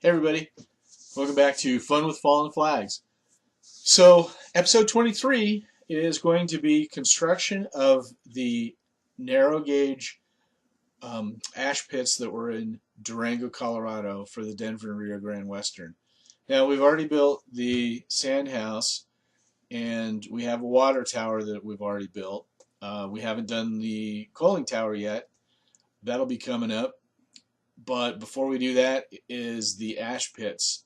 Hey everybody, welcome back to Fun with Fallen Flags. So episode 23 is going to be construction of the narrow gauge ash pits that were in Durango, Colorado for the Denver and Rio Grande Western. Now we've already built the sand house and we have a water tower that we've already built. We haven't done the coaling tower yet. That'll be coming up. But before we do that is the ash pits.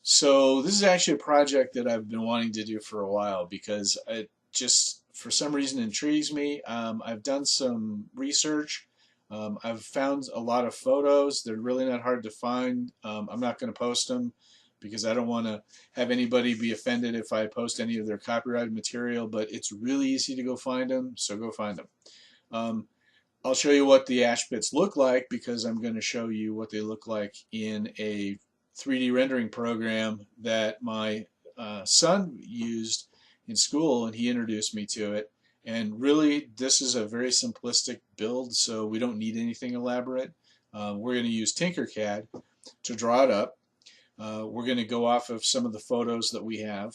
So this is actually a project that I've been wanting to do for a while because it just for some reason intrigues me. I've done some research. I've found a lot of photos. They're really not hard to find. I'm not going to post them because I don't want to have anybody be offended if I post any of their copyrighted material, but it's really easy to go find them, so go find them. I'll show you what the ash pits look like because I'm going to show you what they look like in a 3D rendering program that my son used in school, and he introduced me to it. And really, this is a very simplistic build, so we don't need anything elaborate. We're going to use Tinkercad to draw it up. We're going to go off of some of the photos that we have.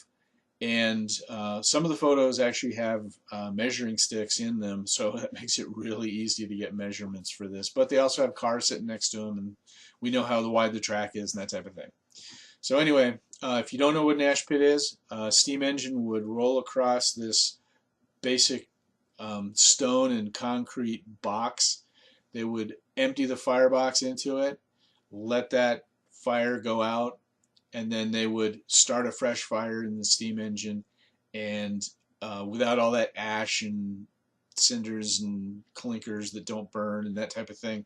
And some of the photos actually have measuring sticks in them, so that makes it really easy to get measurements for this. But they also have cars sitting next to them, and we know how wide the track is and that type of thing. So anyway, if you don't know what an ash pit is, a steam engine would roll across this basic stone and concrete box. They would empty the firebox into it, let that fire go out, and then they would start a fresh fire in the steam engine, and without all that ash and cinders and clinkers that don't burn and that type of thing,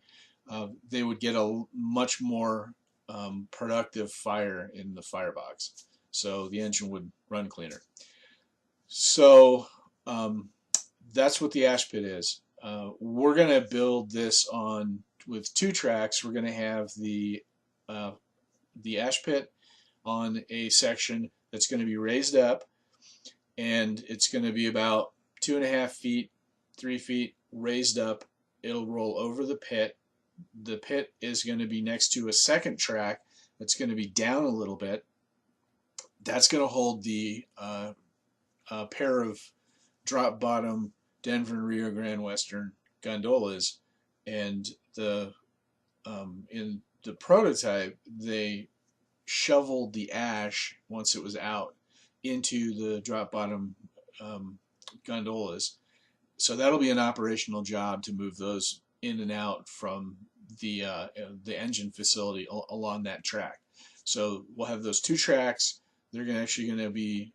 they would get a much more productive fire in the firebox. So the engine would run cleaner. So that's what the ash pit is. We're going to build this on with two tracks. We're going to have the ash pit on a section that's going to be raised up, and it's going to be about 2.5 feet, 3 feet raised up. It'll roll over the pit. The pit is going to be next to a second track that's going to be down a little bit. That's going to hold the pair of drop bottom Denver and Rio Grande Western gondolas, and in the prototype they shoveled the ash once it was out into the drop bottom gondolas. So that'll be an operational job to move those in and out from the engine facility along that track. So we'll have those two tracks. They're actually going to be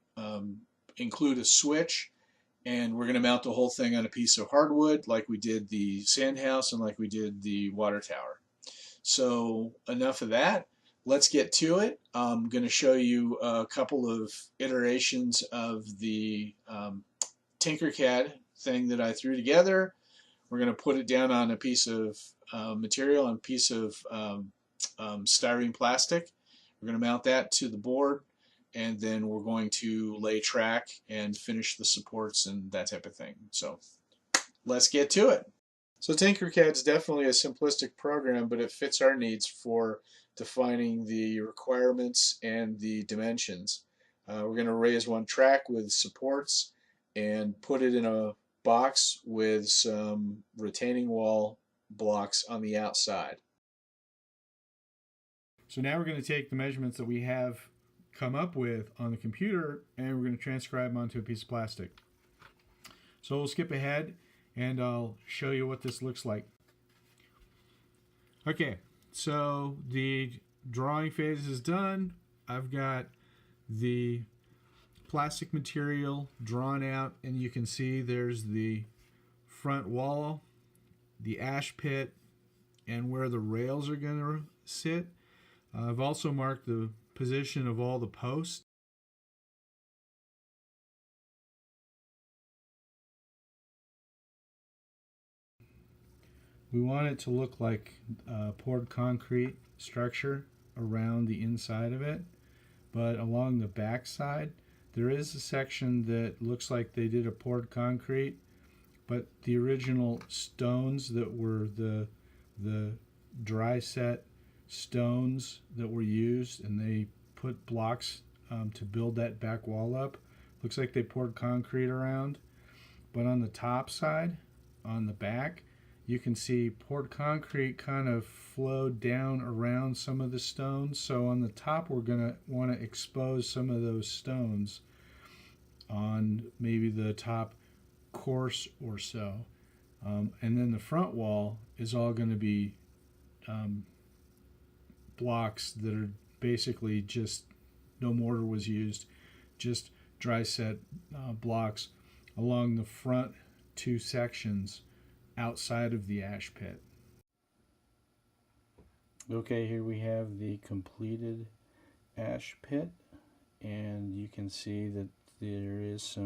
include a switch, and we're going to mount the whole thing on a piece of hardwood like we did the sand house and like we did the water tower. So enough of that. Let's get to it. I'm going to show you a couple of iterations of the Tinkercad thing that I threw together. We're going to put it down on a piece of material, on a piece of styrene plastic. We're going to mount that to the board, and then we're going to lay track and finish the supports and that type of thing. So let's get to it. So Tinkercad is definitely a simplistic program, but it fits our needs for defining the requirements and the dimensions. We're going to raise one track with supports and put it in a box with some retaining wall blocks on the outside. So now we're going to take the measurements that we have come up with on the computer, and we're going to transcribe them onto a piece of plastic. So we'll skip ahead and I'll show you what this looks like. Okay, so the drawing phase is done. I've got the plastic material drawn out, and you can see there's the front wall, the ash pit, and where the rails are going to sit. I've also marked the position of all the posts. We want it to look like a poured concrete structure around the inside of it, but along the back side there is a section that looks like they did a poured concrete, but the original stones that were the dry set stones that were used, and they put blocks to build that back wall up. Looks like they poured concrete around, but on the top side, on the back, you can see poured concrete kind of flowed down around some of the stones. So on the top, we're going to want to expose some of those stones on maybe the top course or so. And then the front wall is all going to be blocks that are basically just no mortar was used, just dry set blocks along the front two sections outside of the ash pit. Okay, here we have the completed ash pit, and you can see that there is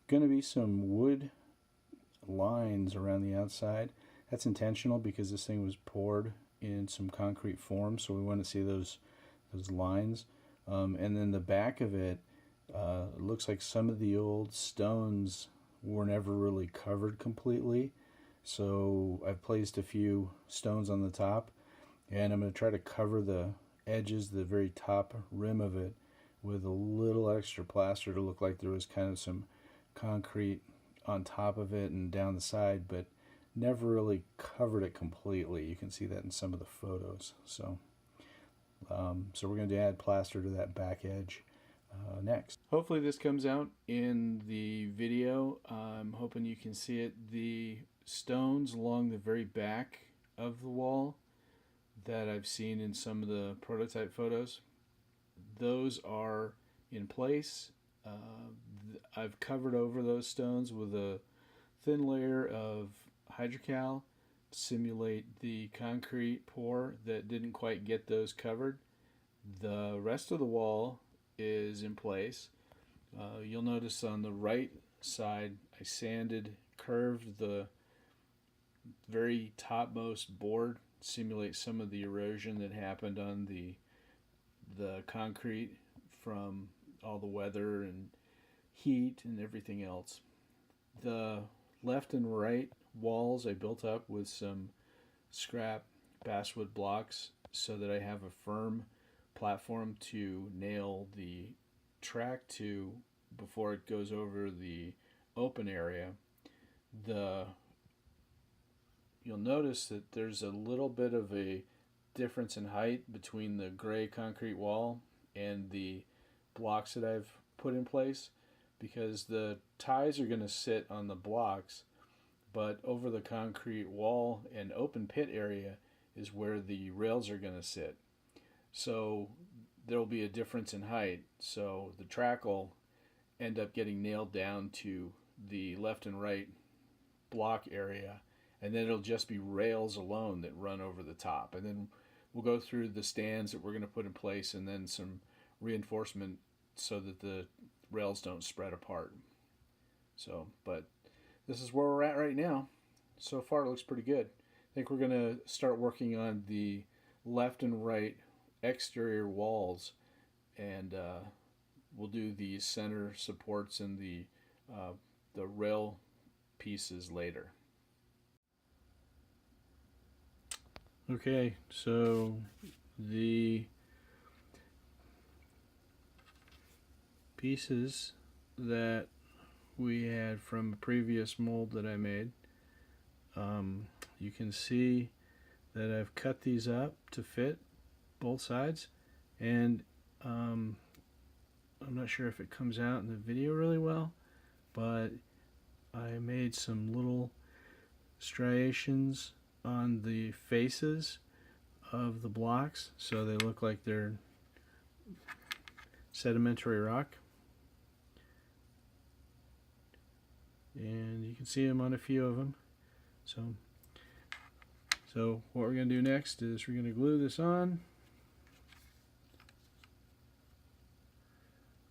going to be some wood lines around the outside. That's intentional because this thing was poured in some concrete form, so we want to see those lines. And then the back of it looks like some of the old stones were never really covered completely. So I've placed a few stones on the top, and I'm going to try to cover the edges, the very top rim of it, with a little extra plaster to look like there was kind of some concrete on top of it and down the side, but never really covered it completely. You can see that in some of the photos. So we're going to add plaster to that back edge next. Hopefully this comes out in the video. I'm hoping you can see it. The stones along the very back of the wall that I've seen in some of the prototype photos, those are in place. I've covered over those stones with a thin layer of hydrocal to simulate the concrete pour that didn't quite get those covered. The rest of the wall is in place. You'll notice on the right side I curved the very topmost board, simulate some of the erosion that happened on the concrete from all the weather and heat and everything else. The left and right walls I built up with some scrap basswood blocks so that I have a firm platform to nail the track to before it goes over the open area. You'll notice that there's a little bit of a difference in height between the gray concrete wall and the blocks that I've put in place, because the ties are going to sit on the blocks, but over the concrete wall and open pit area is where the rails are going to sit. So there'll be a difference in height. So the track will end up getting nailed down to the left and right block area, and then it'll just be rails alone that run over the top. And then we'll go through the stands that we're going to put in place, and then some reinforcement so that the rails don't spread apart. So, but this is where we're at right now. So far, it looks pretty good. I think we're going to start working on the left and right exterior walls, and we'll do the center supports and the rail pieces later. Okay, so the pieces that we had from a previous mold that I made, you can see that I've cut these up to fit both sides, and I'm not sure if it comes out in the video really well, but I made some little striations on the faces of the blocks so they look like they're sedimentary rock, and you can see them on a few of them. So what we're going to do next is we're going to glue this on,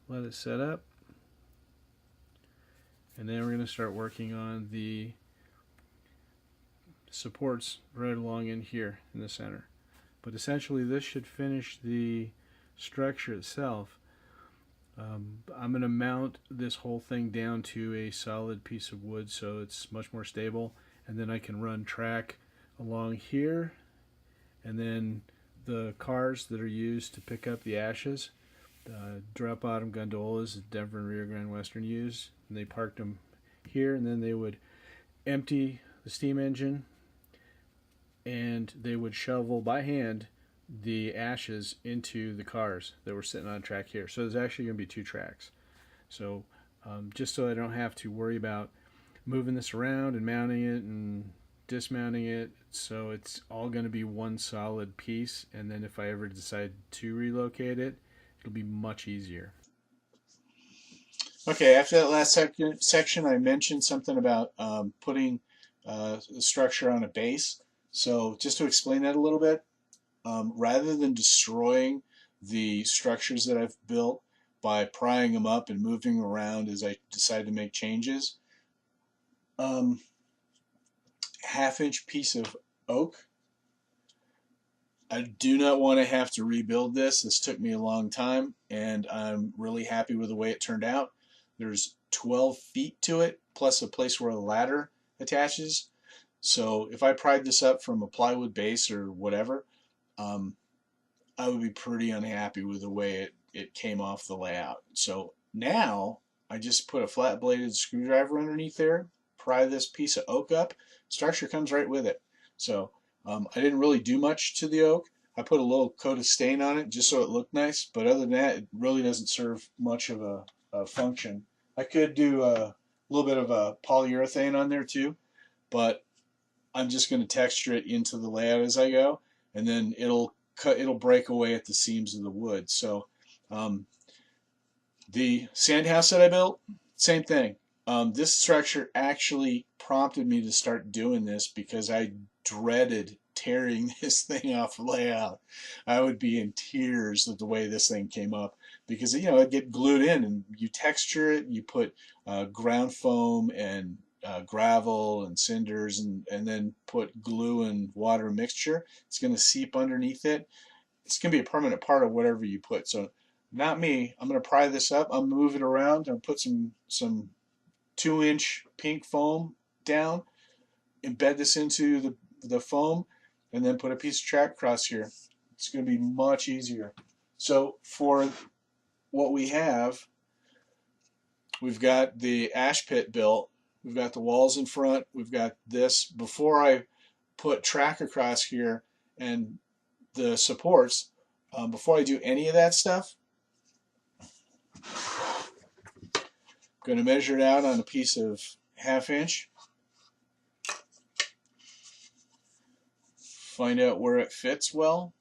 let it set up, and then we're going to start working on the supports right along in here in the center. But essentially this should finish the structure itself. I'm going to mount this whole thing down to a solid piece of wood so it's much more stable, and then I can run track along here, and then the cars that are used to pick up the ashes. Drop bottom gondolas that Denver and Rio Grande Western use. And they parked them here, and then they would empty the steam engine and they would shovel by hand the ashes into the cars that were sitting on a track here. So there's actually going to be 2 tracks. So just so I don't have to worry about moving this around and mounting it and dismounting it, so it's all going to be one solid piece, and then if I ever decide to relocate it, it'll be much easier. Okay, after that last section, I mentioned something about putting the structure on a base. So just to explain that a little bit, rather than destroying the structures that I've built by prying them up and moving them around as I decide to make changes, half-inch piece of oak. I do not want to have to rebuild this. This took me a long time, and I'm really happy with the way it turned out. There's 12 feet to it, plus a place where a ladder attaches. So if I pried this up from a plywood base or whatever, I would be pretty unhappy with the way it came off the layout. So now I just put a flat-bladed screwdriver underneath there, pry this piece of oak up, structure comes right with it. So I didn't really do much to the oak. I put a little coat of stain on it just so it looked nice, but other than that, it really doesn't serve much of a function. I could do a little bit of a polyurethane on there too, but I'm just going to texture it into the layout as I go, and then it'll break away at the seams of the wood. So the sand house that I built, same thing. This structure actually prompted me to start doing this because I dreaded tearing this thing off layout. I would be in tears with the way this thing came up because, you know, it'd get glued in, and you texture it, you put ground foam and gravel and cinders, and then put glue and water mixture. It's going to seep underneath it. It's going to be a permanent part of whatever you put. So not me. I'm going to pry this up. I'm going to move it around. I'm going to put some 2-inch pink foam down, embed this into the foam, and then put a piece of track across here. It's going to be much easier. So for what we have, we've got the ash pit built. We've got the walls in front. We've got this. Before I put track across here and the supports, before I do any of that stuff, I'm going to measure it out on a piece of 1/2 inch. Find out where it fits well.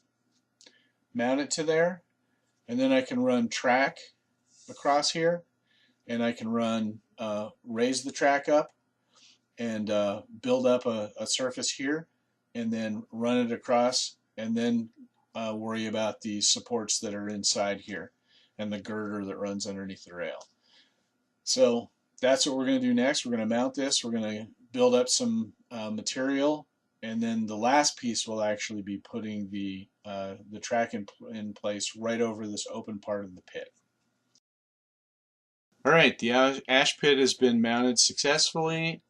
Mount it to there. And then I can run track across here. And I can run, raise the track up and build up a surface here, and then run it across, and then worry about the supports that are inside here and the girder that runs underneath the rail. So that's what we're going to do next. We're going to mount this. We're going to build up some material, and then the last piece will actually be putting the track in place right over this open part of the pit. Alright, the ash pit has been mounted successfully.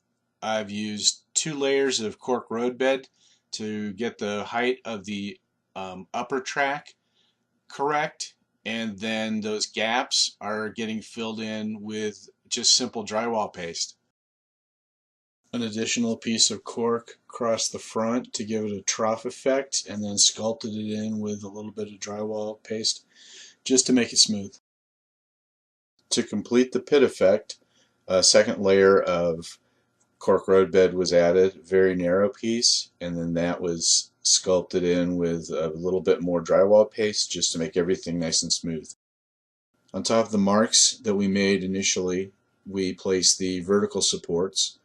I've used 2 layers of cork roadbed to get the height of the upper track correct, and then those gaps are getting filled in with just simple drywall paste. An additional piece of cork across the front to give it a trough effect, and then sculpted it in with a little bit of drywall paste just to make it smooth. To complete the pit effect, a second layer of cork roadbed was added, very narrow piece, and then that was sculpted in with a little bit more drywall paste just to make everything nice and smooth. On top of the marks that we made initially, we placed the vertical supports,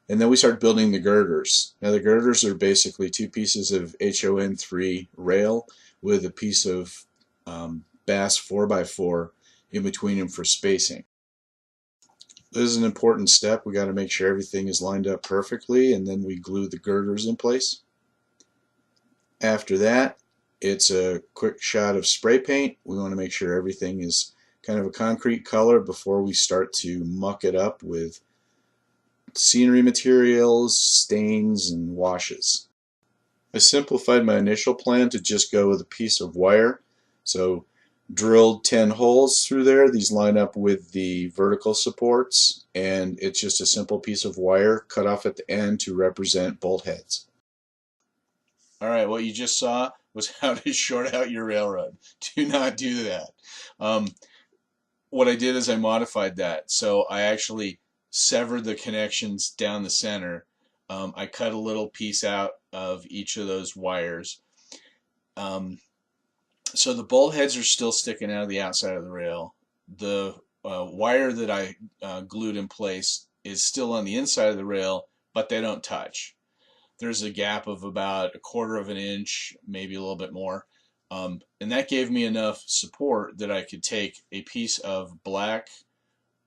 and then we started building the girders. Now the girders are basically 2 pieces of HOn3 rail with a piece of bass 4x4 in between them for spacing. This is an important step. We got to make sure everything is lined up perfectly, and then we glue the girders in place. After that, it's a quick shot of spray paint. We want to make sure everything is kind of a concrete color before we start to muck it up with scenery materials, stains, and washes. I simplified my initial plan to just go with a piece of wire. So drilled 10 holes through there. These line up with the vertical supports, and it's just a simple piece of wire cut off at the end to represent bolt heads. Alright, what you just saw was how to short out your railroad. Do not do that. What I did is I modified that. So I actually severed the connections down the center. I cut a little piece out of each of those wires. So the bolt heads are still sticking out of the outside of the rail. The wire that I glued in place is still on the inside of the rail, but they don't touch. There's a gap of about 1/4 of an inch, maybe a little bit more. And that gave me enough support that I could take a piece of black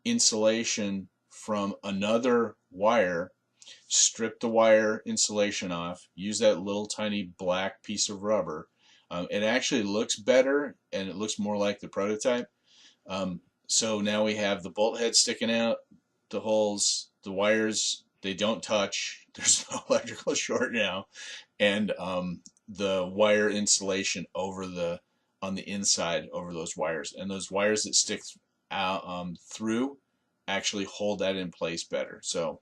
insulation from another wire, strip the wire insulation off, use that little tiny black piece of rubber. It actually looks better and it looks more like the prototype. So now we have the bolt head sticking out, the holes, the wires, they don't touch. There's no electrical short now. And the wire insulation over on the inside over those wires. And those wires that stick out through actually hold that in place better. So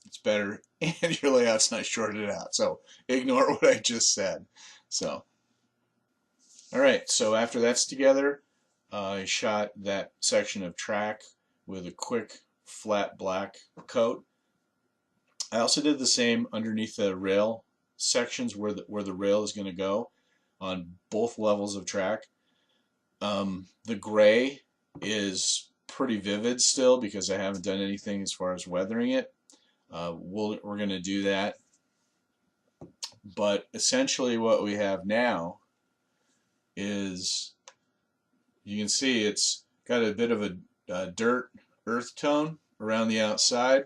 it's better and your layout's not shorted out. So ignore what I just said. So alright, so after that's together, I shot that section of track with a quick flat black coat. I also did the same underneath the rail sections where the rail is going to go on both levels of track. The gray is pretty vivid still because I haven't done anything as far as weathering it. We're going to do that. But essentially what we have now is, you can see it's got a bit of a dirt earth tone around the outside,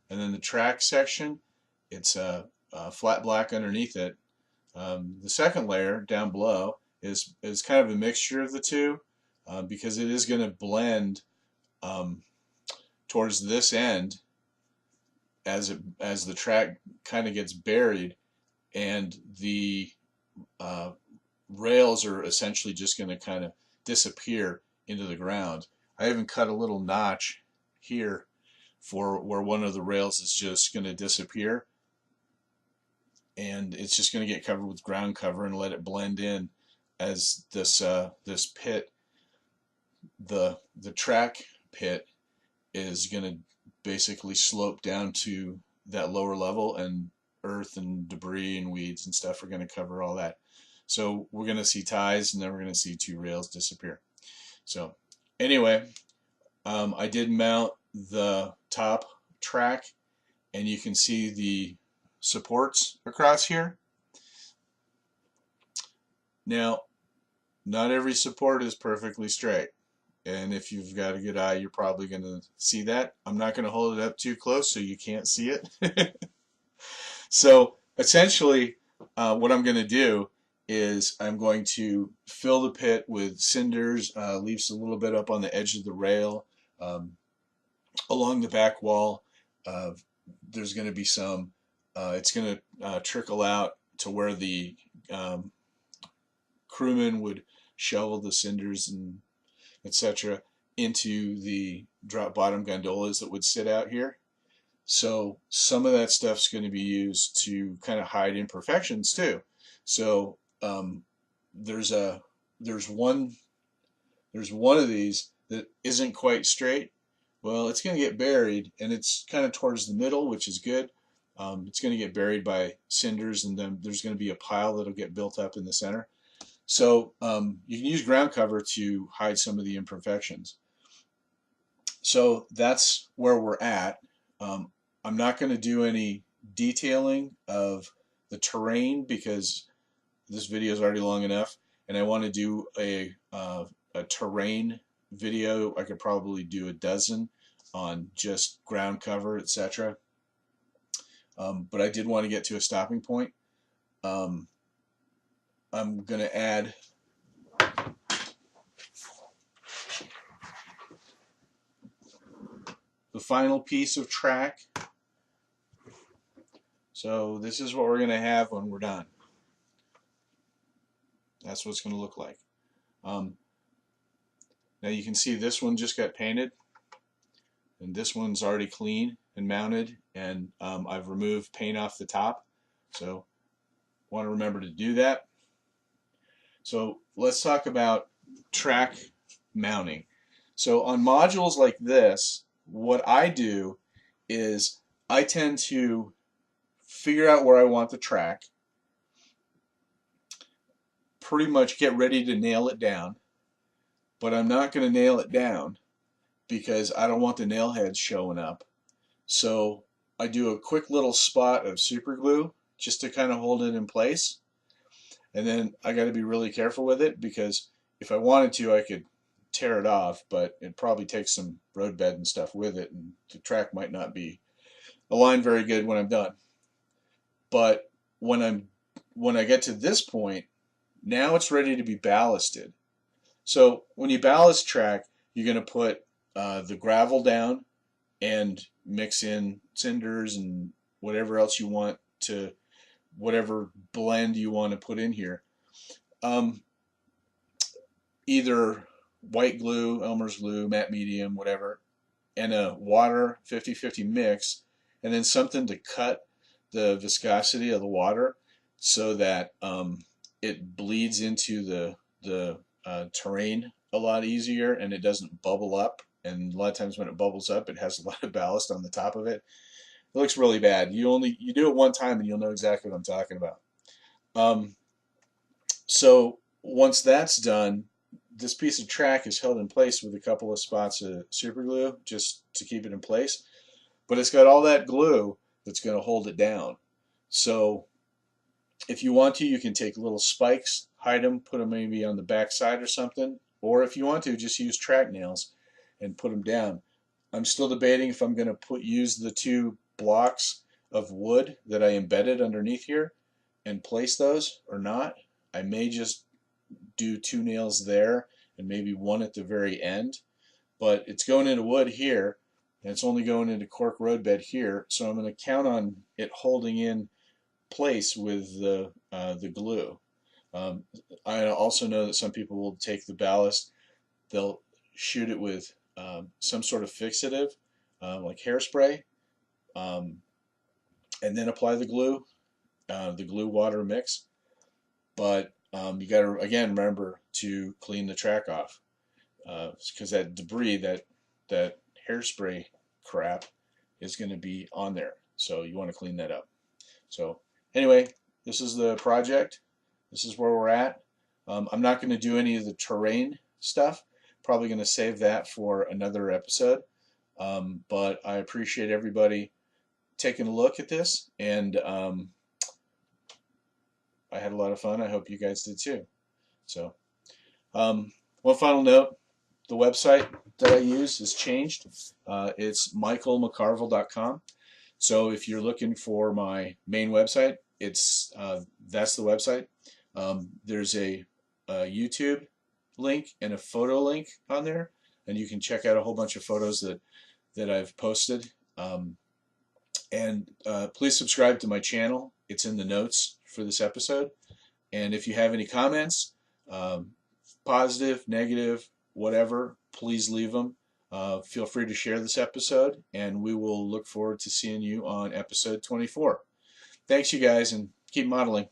and then the track section, it's a flat black underneath it. The second layer down below is kind of a mixture of the two because it is going to blend towards this end as the track kind of gets buried, and the rails are essentially just going to kind of disappear into the ground. I even cut a little notch here for where one of the rails is just going to disappear, and it's just going to get covered with ground cover and let it blend in as this pit, the track pit, is going to basically slope down to that lower level, and earth and debris and weeds and stuff are going to cover all that. So we're going to see ties, and then we're going to see two rails disappear. So anyway, I did mount the top track, and you can see the supports across here. Now, not every support is perfectly straight, and if you've got a good eye, you're probably going to see that. I'm not going to hold it up too close so you can't see it. So essentially, what I'm going to do is I'm going to fill the pit with cinders, leave a little bit up on the edge of the rail. Along the back wall, there's going to be some, it's going to trickle out to where the crewmen would shovel the cinders and etc. into the drop bottom gondolas that would sit out here. So some of that stuff's going to be used to kind of hide imperfections too. So there's one of these that isn't quite straight. Well, it's going to get buried, and it's kind of towards the middle, which is good. It's going to get buried by cinders, and then there's going to be a pile that'll get built up in the center. So you can use ground cover to hide some of the imperfections. So that's where we're at. I'm not going to do any detailing of the terrain because this video is already long enough, and I want to do a terrain video. I could probably do a dozen on just ground cover, etc. But I did want to get to a stopping point. I'm going to add the final piece of track. So this is what we're going to have when we're done. That's what it's going to look like. Now you can see this one just got painted, and this one's already clean and mounted, and I've removed paint off the top, so want to remember to do that. So let's talk about track mounting. So on modules like this, what I do is I tend to figure out where I want the track, pretty much get ready to nail it down, but I'm not going to nail it down because I don't want the nail heads showing up. So I do a quick little spot of super glue just to kind of hold it in place. And then I got to be really careful with it, because if I wanted to, I could tear it off, but it probably takes some road bed and stuff with it, and the track might not be aligned very good when I'm done. But when I get to this point, now it's ready to be ballasted. So when you ballast track, you're going to put the gravel down and mix in cinders and whatever else you want to, whatever blend you want to put in here. Either white glue, Elmer's glue, matte medium, whatever, and a water 50-50 mix, and then something to cut the viscosity of the water so that it bleeds into the terrain a lot easier, and it doesn't bubble up. And a lot of times when it bubbles up, it has a lot of ballast on the top of it. It looks really bad. You do it one time and you'll know exactly what I'm talking about. So once that's done, this piece of track is held in place with a couple of spots of super glue just to keep it in place. But it's got all that glue that's going to hold it down. So if you want to, you can take little spikes, hide them, put them maybe on the back side or something. Or if you want to, just use track nails and put them down. I'm still debating if I'm going to use the 2 blocks of wood that I embedded underneath here and place those or not. I may just do 2 nails there and maybe 1 at the very end. But it's going into wood here, and it's only going into cork road bed here, so I'm going to count on it holding in place with the glue. I also know that some people will take the ballast, they'll shoot it with some sort of fixative, like hairspray, and then apply the glue water mix. But you got to, again, remember to clean the track off, because that debris, that hairspray crap, is going to be on there. So you want to clean that up. So anyway, this is the project. This is where we're at. I'm not going to do any of the terrain stuff. Probably going to save that for another episode. But I appreciate everybody taking a look at this, and I had a lot of fun. I hope you guys did too. So one final note, the website that I use has changed. It's michaelmccarville.com. So if you're looking for my main website, that's the website. There's a YouTube link and a photo link on there, and you can check out a whole bunch of photos that I've posted. And please subscribe to my channel. It's in the notes for this episode. And if you have any comments, positive, negative, whatever, please leave them. Feel free to share this episode, and we will look forward to seeing you on episode 24. Thanks, you guys, and keep modeling.